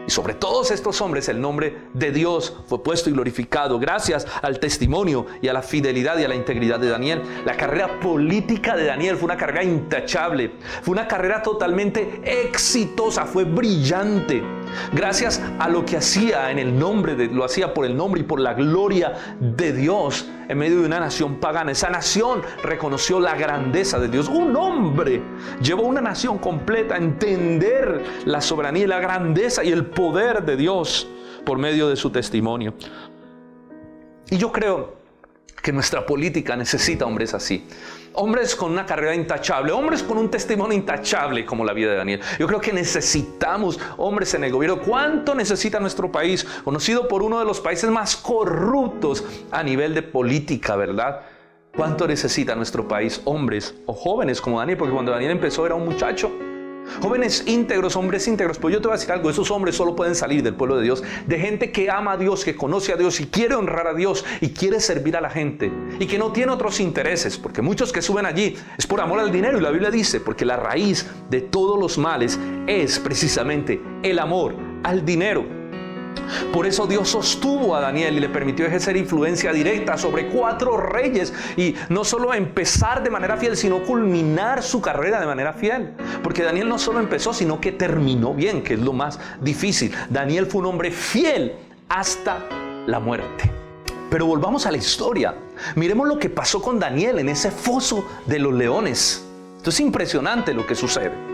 Y sobre todos estos hombres el nombre de Dios fue puesto y glorificado gracias al testimonio y a la fidelidad y a la integridad de Daniel. La carrera política de Daniel fue una carrera intachable, fue una carrera totalmente exitosa, fue brillante. Gracias a lo que hacía en el nombre, lo hacía por el nombre y por la gloria de Dios en medio de una nación pagana. Esa nación reconoció la grandeza de Dios. Un hombre llevó una nación completa a entender la soberanía y la grandeza y el poder de Dios por medio de su testimonio. Y yo creo que nuestra política necesita hombres así. Hombres con una carrera intachable, hombres con un testimonio intachable como la vida de Daniel. Yo creo que necesitamos hombres en el gobierno. ¿Cuánto necesita nuestro país? Conocido por uno de los países más corruptos a nivel de política, ¿verdad? ¿Cuánto necesita nuestro país? Hombres o jóvenes como Daniel, porque cuando Daniel empezó era un muchacho. Jóvenes íntegros, hombres íntegros. Pues yo te voy a decir algo, esos hombres solo pueden salir del pueblo de Dios, de gente que ama a Dios, que conoce a Dios y quiere honrar a Dios y quiere servir a la gente y que no tiene otros intereses, porque muchos que suben allí es por amor al dinero, y la Biblia dice, porque la raíz de todos los males es precisamente el amor al dinero. Por eso Dios sostuvo a Daniel y le permitió ejercer influencia directa sobre 4 reyes y no solo empezar de manera fiel, sino culminar su carrera de manera fiel. Porque Daniel no solo empezó, sino que terminó bien, que es lo más difícil. Daniel fue un hombre fiel hasta la muerte. Pero volvamos a la historia. Miremos lo que pasó con Daniel en ese foso de los leones. Esto es impresionante lo que sucede.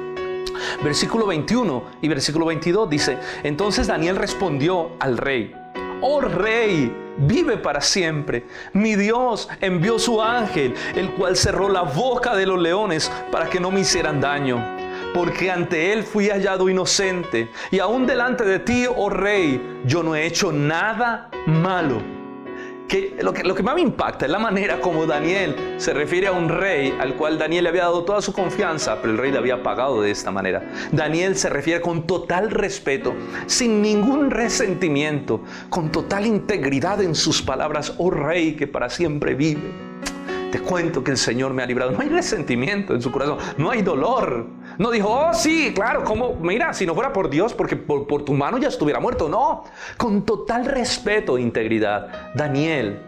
Versículo 21 y versículo 22 dice: entonces Daniel respondió al rey: oh rey, vive para siempre. Mi Dios envió su ángel, el cual cerró la boca de los leones para que no me hicieran daño. Porque ante él fui hallado inocente, y aún delante de ti, oh rey, yo no he hecho nada malo. Lo que más me impacta es la manera como Daniel se refiere a un rey al cual Daniel le había dado toda su confianza, pero el rey le había pagado de esta manera. Daniel se refiere con total respeto, sin ningún resentimiento, con total integridad en sus palabras: oh rey que para siempre vive. Te cuento que el Señor me ha librado. No hay resentimiento en su corazón, no hay dolor. No dijo: oh sí, claro, ¿cómo? Mira, si no fuera por Dios, porque por tu mano ya estuviera muerto. No, con total respeto e integridad, Daniel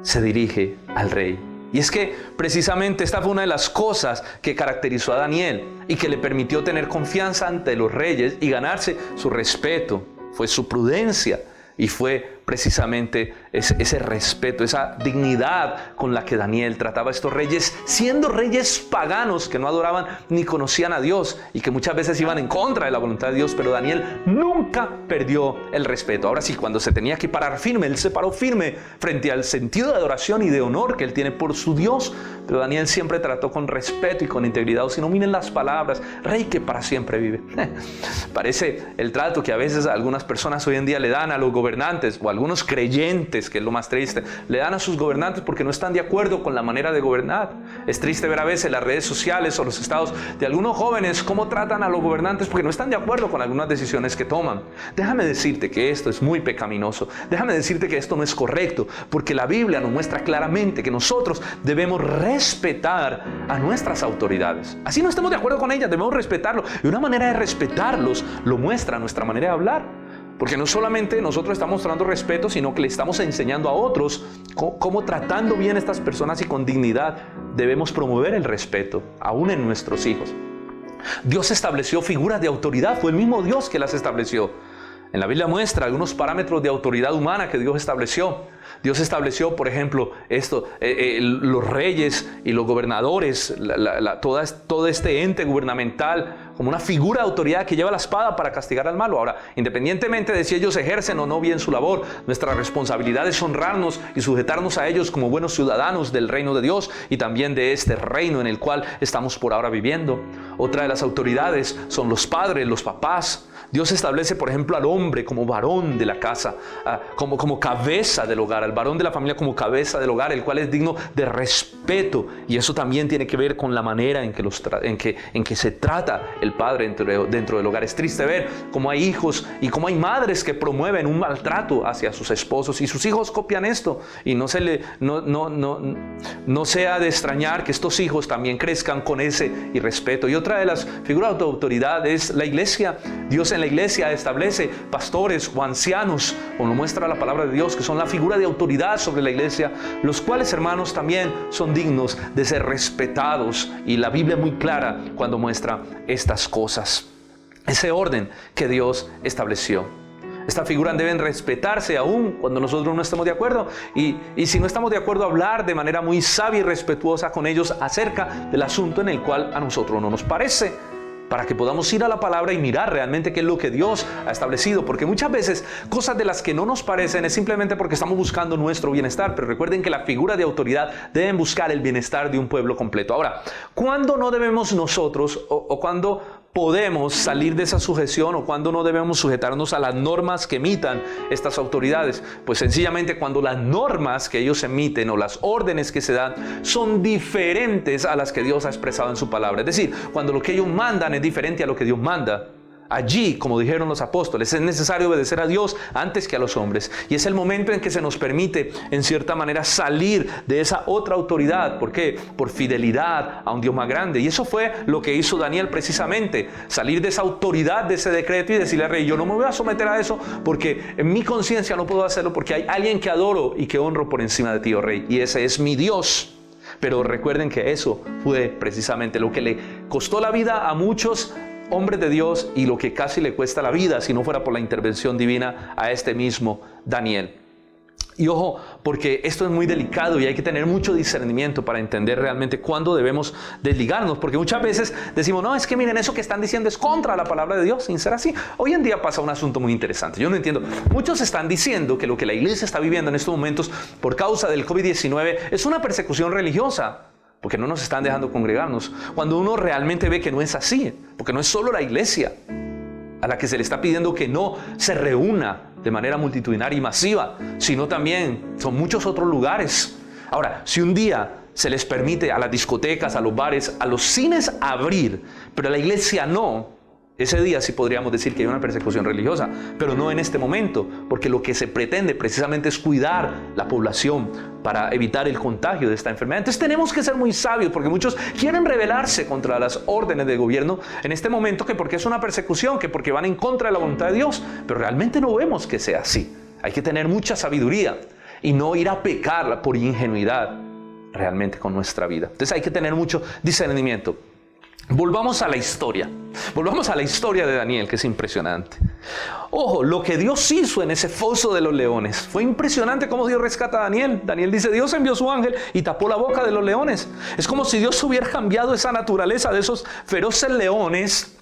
se dirige al rey. Y es que precisamente esta fue una de las cosas que caracterizó a Daniel y que le permitió tener confianza ante los reyes y ganarse su respeto. Fue su prudencia y fue precisamente ese respeto, esa dignidad con la que Daniel trataba a estos reyes, siendo reyes paganos que no adoraban ni conocían a Dios y que muchas veces iban en contra de la voluntad de Dios, pero Daniel nunca perdió el respeto. Ahora sí, cuando se tenía que parar firme, él se paró firme frente al sentido de adoración y de honor que él tiene por su Dios, pero Daniel siempre trató con respeto y con integridad. O si no, miren las palabras: rey que para siempre vive. Parece el trato que a veces algunas personas hoy en día le dan a los gobernantes, o algunos creyentes, que es lo más triste, le dan a sus gobernantes porque no están de acuerdo con la manera de gobernar. Es triste ver a veces las redes sociales o los estados de algunos jóvenes cómo tratan a los gobernantes porque no están de acuerdo con algunas decisiones que toman. Déjame decirte que esto es muy pecaminoso. Déjame decirte que esto no es correcto, porque la Biblia nos muestra claramente que nosotros debemos respetar a nuestras autoridades. Así no estemos de acuerdo con ellas, debemos respetarlo. Y una manera de respetarlos lo muestra nuestra manera de hablar. Porque no solamente nosotros estamos mostrando respeto, sino que le estamos enseñando a otros cómo tratando bien a estas personas y con dignidad debemos promover el respeto, aún en nuestros hijos. Dios estableció figuras de autoridad, fue el mismo Dios que las estableció. En la Biblia muestra algunos parámetros de autoridad humana que Dios estableció. Dios estableció, por ejemplo, los reyes y los gobernadores, todo este ente gubernamental, como una figura de autoridad que lleva la espada para castigar al malo. Ahora, independientemente de si ellos ejercen o no bien su labor, nuestra responsabilidad es honrarnos y sujetarnos a ellos como buenos ciudadanos del reino de Dios y también de este reino en el cual estamos por ahora viviendo. Otra de las autoridades son los padres, los papás. Dios establece, por ejemplo, al hombre como varón de la casa, como cabeza del hogar, al varón de la familia como cabeza del hogar, el cual es digno de respeto. Y eso también tiene que ver con la manera en que se trata el padre dentro del hogar. Es triste ver cómo hay hijos y cómo hay madres que promueven un maltrato hacia sus esposos y sus hijos copian esto. Y no sea de extrañar que estos hijos también crezcan con ese irrespeto. Y otra de las figuras de autoridad es la iglesia. Dios en la iglesia establece pastores o ancianos, como lo muestra la palabra de Dios, que son la figura de autoridad sobre la iglesia, los cuales, hermanos, también son dignos de ser respetados. Y la Biblia es muy clara cuando muestra estas cosas, ese orden que Dios estableció. Estas figuras deben respetarse aún cuando nosotros no estemos de acuerdo. Y si no estamos de acuerdo, hablar de manera muy sabia y respetuosa con ellos acerca del asunto en el cual a nosotros no nos parece, para que podamos ir a la palabra y mirar realmente qué es lo que Dios ha establecido. Porque muchas veces cosas de las que no nos parecen es simplemente porque estamos buscando nuestro bienestar. Pero recuerden que la figura de autoridad deben buscar el bienestar de un pueblo completo. Ahora, ¿cuándo no debemos nosotros o cuándo podemos salir de esa sujeción o cuándo no debemos sujetarnos a las normas que emitan estas autoridades? Pues sencillamente cuando las normas que ellos emiten o las órdenes que se dan son diferentes a las que Dios ha expresado en su palabra. Es decir, cuando lo que ellos mandan es diferente a lo que Dios manda. Allí, como dijeron los apóstoles, es necesario obedecer a Dios antes que a los hombres. Y es el momento en que se nos permite, en cierta manera, salir de esa otra autoridad. ¿Por qué? Por fidelidad a un Dios más grande. Y eso fue lo que hizo Daniel precisamente. Salir de esa autoridad, de ese decreto y decirle al rey, yo no me voy a someter a eso porque en mi conciencia no puedo hacerlo porque hay alguien que adoro y que honro por encima de ti, oh rey. Y ese es mi Dios. Pero recuerden que eso fue precisamente lo que le costó la vida a muchos hombres de Dios y lo que casi le cuesta la vida si no fuera por la intervención divina a este mismo Daniel. Y ojo, porque esto es muy delicado y hay que tener mucho discernimiento para entender realmente cuándo debemos desligarnos, porque muchas veces decimos, no, es que miren, eso que están diciendo es contra la palabra de Dios, sin ser así. Hoy en día pasa un asunto muy interesante, yo no entiendo. Muchos están diciendo que lo que la iglesia está viviendo en estos momentos por causa del COVID-19 es una persecución religiosa, porque no nos están dejando congregarnos, cuando uno realmente ve que no es así, porque no es solo la iglesia a la que se le está pidiendo que no se reúna de manera multitudinaria y masiva, sino también son muchos otros lugares. Ahora, si un día se les permite a las discotecas, a los bares, a los cines abrir, pero a la iglesia no, ese día sí podríamos decir que hay una persecución religiosa, pero no en este momento, porque lo que se pretende precisamente es cuidar la población para evitar el contagio de esta enfermedad. Entonces tenemos que ser muy sabios, porque muchos quieren rebelarse contra las órdenes del gobierno en este momento, que porque es una persecución, que porque van en contra de la voluntad de Dios, pero realmente no vemos que sea así. Hay que tener mucha sabiduría y no ir a pecar por ingenuidad realmente con nuestra vida. Entonces hay que tener mucho discernimiento. Volvamos a la historia de Daniel, que es impresionante. Ojo, lo que Dios hizo en ese foso de los leones fue impresionante. Cómo Dios rescata a Daniel. Daniel dice, Dios envió su ángel y tapó la boca de los leones. Es como si Dios hubiera cambiado esa naturaleza de esos feroces leones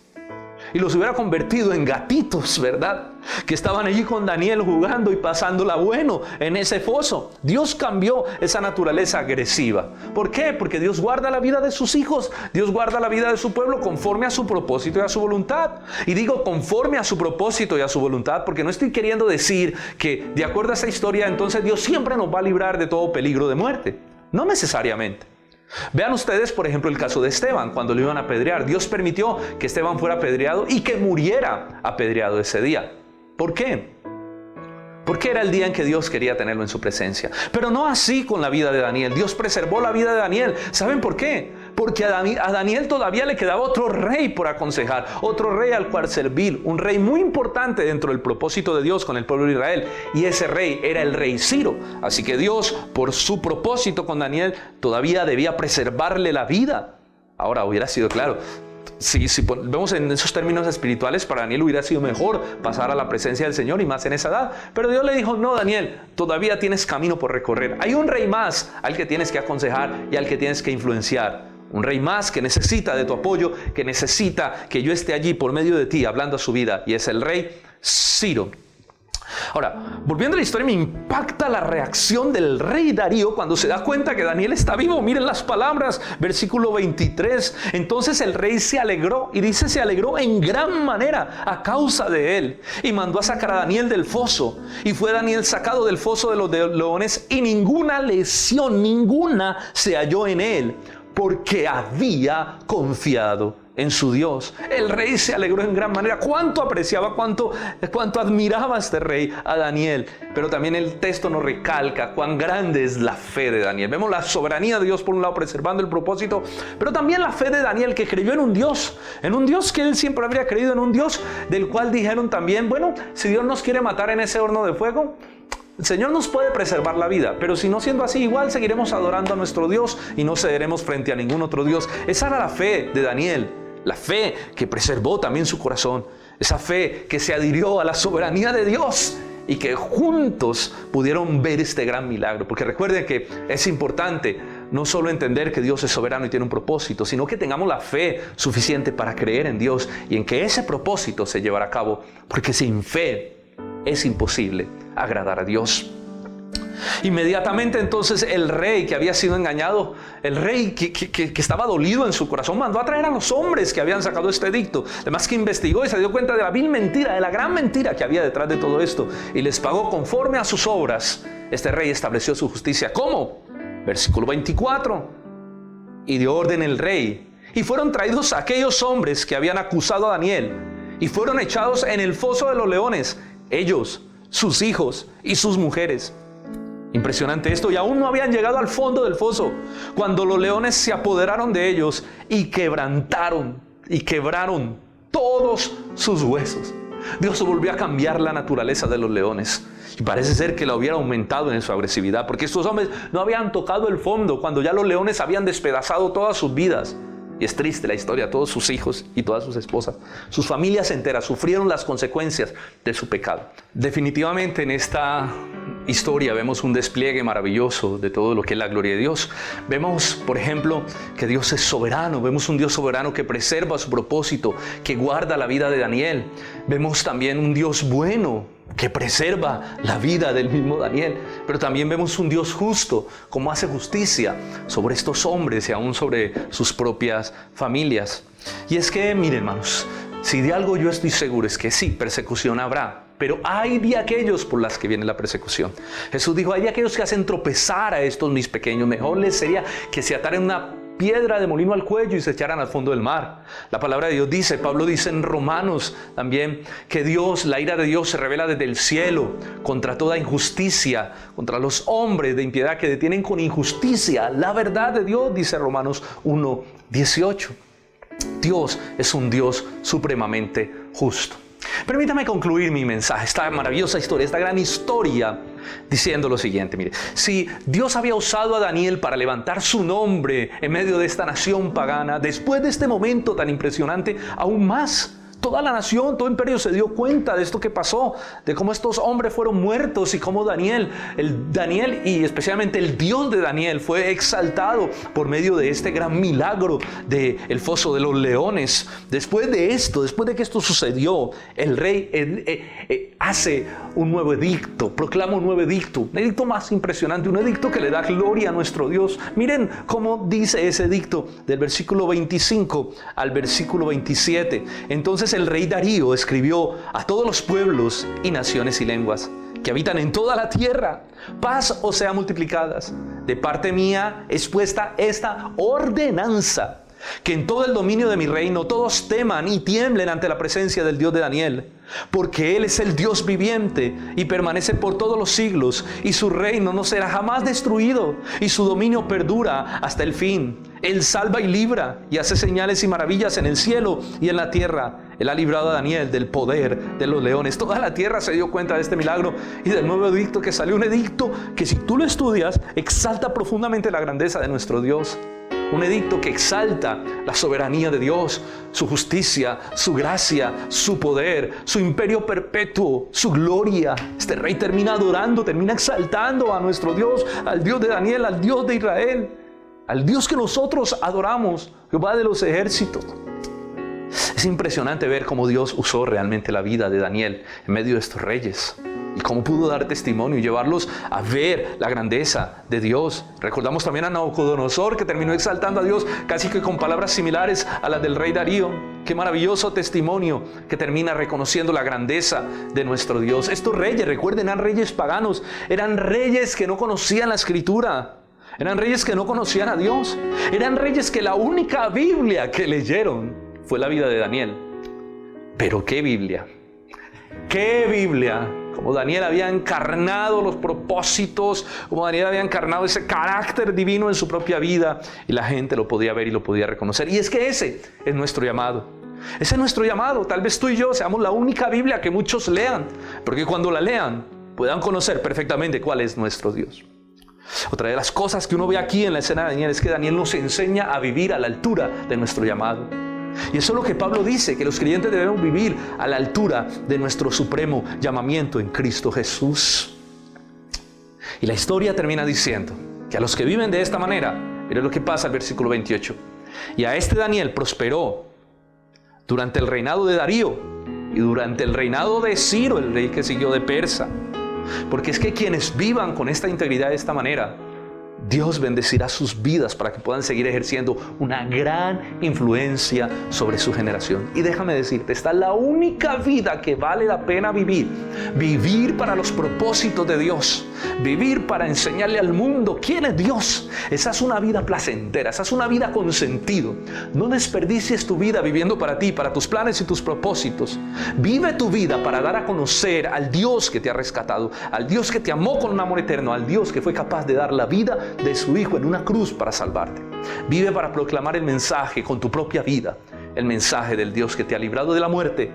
y los hubiera convertido en gatitos, ¿verdad? Que estaban allí con Daniel jugando y pasándola bueno en ese foso. Dios cambió esa naturaleza agresiva. ¿Por qué? Porque Dios guarda la vida de sus hijos. Dios guarda la vida de su pueblo conforme a su propósito y a su voluntad. Y digo conforme a su propósito y a su voluntad porque no estoy queriendo decir que de acuerdo a esa historia entonces Dios siempre nos va a librar de todo peligro de muerte. No necesariamente. Vean ustedes, por ejemplo, el caso de Esteban, cuando lo iban a apedrear. Dios permitió que Esteban fuera apedreado y que muriera apedreado ese día. ¿Por qué? Porque era el día en que Dios quería tenerlo en su presencia. Pero no así con la vida de Daniel. Dios preservó la vida de Daniel. ¿Saben por qué? Porque a Daniel todavía le quedaba otro rey por aconsejar, otro rey al cual servir, un rey muy importante dentro del propósito de Dios con el pueblo de Israel. Y ese rey era el rey Ciro. Así que Dios, por su propósito con Daniel, todavía debía preservarle la vida. Ahora hubiera sido claro, si vemos en esos términos espirituales, para Daniel hubiera sido mejor pasar a la presencia del Señor y más en esa edad. Pero Dios le dijo, no, Daniel, todavía tienes camino por recorrer. Hay un rey más al que tienes que aconsejar y al que tienes que influenciar. Un rey más que necesita de tu apoyo, que necesita que yo esté allí por medio de ti hablando a su vida. Y es el rey Ciro. Ahora, volviendo a la historia, me impacta la reacción del rey Darío cuando se da cuenta que Daniel está vivo. Miren las palabras, versículo 23. Entonces el rey se alegró, y dice se alegró en gran manera a causa de él, y mandó a sacar a Daniel del foso. Y fue Daniel sacado del foso de los leones, y ninguna lesión, ninguna se halló en él, porque había confiado en su Dios. El rey se alegró en gran manera. Cuánto apreciaba, cuánto admiraba este rey a Daniel. Pero también el texto nos recalca cuán grande es la fe de Daniel. Vemos la soberanía de Dios por un lado, preservando el propósito, pero también la fe de Daniel, que creyó en un Dios que él siempre habría creído, en un Dios del cual dijeron también, bueno, si Dios nos quiere matar en ese horno de fuego, el Señor nos puede preservar la vida, pero si no siendo así, igual seguiremos adorando a nuestro Dios y no cederemos frente a ningún otro Dios. Esa era la fe de Daniel, la fe que preservó también su corazón, esa fe que se adhirió a la soberanía de Dios y que juntos pudieron ver este gran milagro. Porque recuerden que es importante no solo entender que Dios es soberano y tiene un propósito, sino que tengamos la fe suficiente para creer en Dios y en que ese propósito se llevará a cabo, porque sin fe es imposible agradar a Dios. Inmediatamente entonces el rey que había sido engañado, el rey que estaba dolido en su corazón, mandó a traer a los hombres que habían sacado este edicto. Además que investigó y se dio cuenta de la vil mentira, de la gran mentira que había detrás de todo esto, y les pagó conforme a sus obras. Este rey estableció su justicia. ¿Cómo? Versículo 24. Y dio orden el rey, y fueron traídos aquellos hombres que habían acusado a Daniel, y fueron echados en el foso de los leones, ellos, sus hijos y sus mujeres. Impresionante esto, y aún no habían llegado al fondo del foso cuando los leones se apoderaron de ellos y quebraron todos sus huesos. Dios volvió a cambiar la naturaleza de los leones, y parece ser que la hubiera aumentado en su agresividad, porque estos hombres no habían tocado el fondo cuando ya los leones habían despedazado todas sus vidas. Y es triste la historia, todos sus hijos y todas sus esposas, sus familias enteras sufrieron las consecuencias de su pecado. Definitivamente en esta historia vemos un despliegue maravilloso de todo lo que es la gloria de Dios. Vemos, por ejemplo, que Dios es soberano. Vemos un Dios soberano que preserva su propósito, que guarda la vida de Daniel. Vemos también un Dios bueno que preserva la vida del mismo Daniel. Pero también vemos un Dios justo, como hace justicia sobre estos hombres y aún sobre sus propias familias. Y es que, miren hermanos, si de algo yo estoy seguro es que sí, persecución habrá, pero hay de aquellos por las que viene la persecución. Jesús dijo, hay de aquellos que hacen tropezar a estos mis pequeños. Mejor les sería que se ataren una piedra de molino al cuello y se echaran al fondo del mar. La palabra de Dios dice, Pablo dice en Romanos también, que la ira de Dios se revela desde el cielo contra toda injusticia, contra los hombres de impiedad que detienen con injusticia la verdad de Dios, dice Romanos 1:18. Dios es un Dios supremamente justo. Permítame concluir mi mensaje, esta maravillosa historia, esta gran historia, diciendo lo siguiente. Mire, si Dios había usado a Daniel para levantar su nombre en medio de esta nación pagana, después de este momento tan impresionante, aún más, toda la nación, todo imperio se dio cuenta de esto que pasó, de cómo estos hombres fueron muertos y cómo Daniel y especialmente el Dios de Daniel fue exaltado por medio de este gran milagro del foso de los leones. Después de esto, después de que esto sucedió, el rey hace un nuevo edicto, proclama un nuevo edicto, un edicto más impresionante, un edicto que le da gloria a nuestro Dios. Miren cómo dice ese edicto del versículo 25 al versículo 27. Entonces el rey Darío escribió a todos los pueblos y naciones y lenguas que habitan en toda la tierra: paz os sea multiplicadas. De parte mía es puesta esta ordenanza, que en todo el dominio de mi reino todos teman y tiemblen ante la presencia del Dios de Daniel, porque Él es el Dios viviente y permanece por todos los siglos, y su reino no será jamás destruido, y su dominio perdura hasta el fin. Él salva y libra, y hace señales y maravillas en el cielo y en la tierra. Él ha librado a Daniel del poder de los leones. Toda la tierra se dio cuenta de este milagro y del nuevo edicto que salió, un edicto que, si tú lo estudias, exalta profundamente la grandeza de nuestro Dios. Un edicto que exalta la soberanía de Dios, su justicia, su gracia, su poder, su imperio perpetuo, su gloria. Este rey termina adorando, termina exaltando a nuestro Dios, al Dios de Daniel, al Dios de Israel, al Dios que nosotros adoramos, Jehová de los ejércitos. Es impresionante ver cómo Dios usó realmente la vida de Daniel en medio de estos reyes. Y cómo pudo dar testimonio y llevarlos a ver la grandeza de Dios. Recordamos también a Nabucodonosor, que terminó exaltando a Dios casi que con palabras similares a las del rey Darío. Qué maravilloso testimonio que termina reconociendo la grandeza de nuestro Dios. Estos reyes, recuerden, eran reyes paganos. Eran reyes que no conocían la Escritura. Eran reyes que no conocían a Dios. Eran reyes que la única Biblia que leyeron fue la vida de Daniel. Pero qué Biblia. ¡Qué Biblia! Como Daniel había encarnado los propósitos, como Daniel había encarnado ese carácter divino en su propia vida, y la gente lo podía ver y lo podía reconocer. Y es que ese es nuestro llamado. Ese es nuestro llamado. Tal vez tú y yo seamos la única Biblia que muchos lean, porque cuando la lean puedan conocer perfectamente cuál es nuestro Dios. Otra de las cosas que uno ve aquí en la escena de Daniel es que Daniel nos enseña a vivir a la altura de nuestro llamado. Y eso es lo que Pablo dice, que los creyentes debemos vivir a la altura de nuestro supremo llamamiento en Cristo Jesús. Y la historia termina diciendo que a los que viven de esta manera, miren lo que pasa al versículo 28. Y a este Daniel prosperó durante el reinado de Darío y durante el reinado de Ciro, el rey que siguió de Persa. Porque es que quienes vivan con esta integridad de esta manera, Dios bendecirá sus vidas para que puedan seguir ejerciendo una gran influencia sobre su generación. Y déjame decirte, esta es la única vida que vale la pena vivir. Vivir para los propósitos de Dios. Vivir para enseñarle al mundo quién es Dios. Esa es una vida placentera, esa es una vida con sentido. No desperdicies tu vida viviendo para ti, para tus planes y tus propósitos. Vive tu vida para dar a conocer al Dios que te ha rescatado, al Dios que te amó con un amor eterno, al Dios que fue capaz de dar la vida de su Hijo en una cruz para salvarte. Vive para proclamar el mensaje con tu propia vida, el mensaje del Dios que te ha librado de la muerte,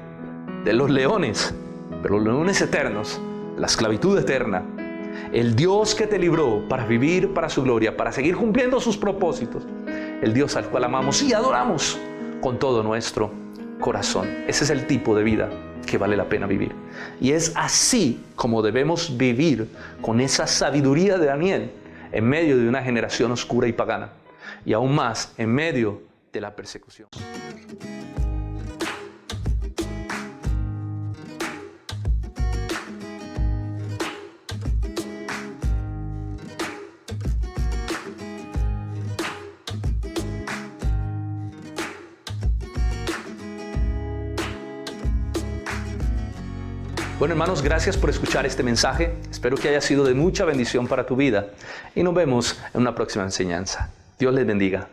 de los leones, pero los leones eternos, la esclavitud eterna. El Dios que te libró para vivir para su gloria, para seguir cumpliendo sus propósitos. El Dios al cual amamos y adoramos con todo nuestro corazón. Ese es el tipo de vida que vale la pena vivir. Y es así como debemos vivir, con esa sabiduría de Daniel, en medio de una generación oscura y pagana, y aún más en medio de la persecución. Bueno, hermanos, gracias por escuchar este mensaje. Espero que haya sido de mucha bendición para tu vida y nos vemos en una próxima enseñanza. Dios les bendiga.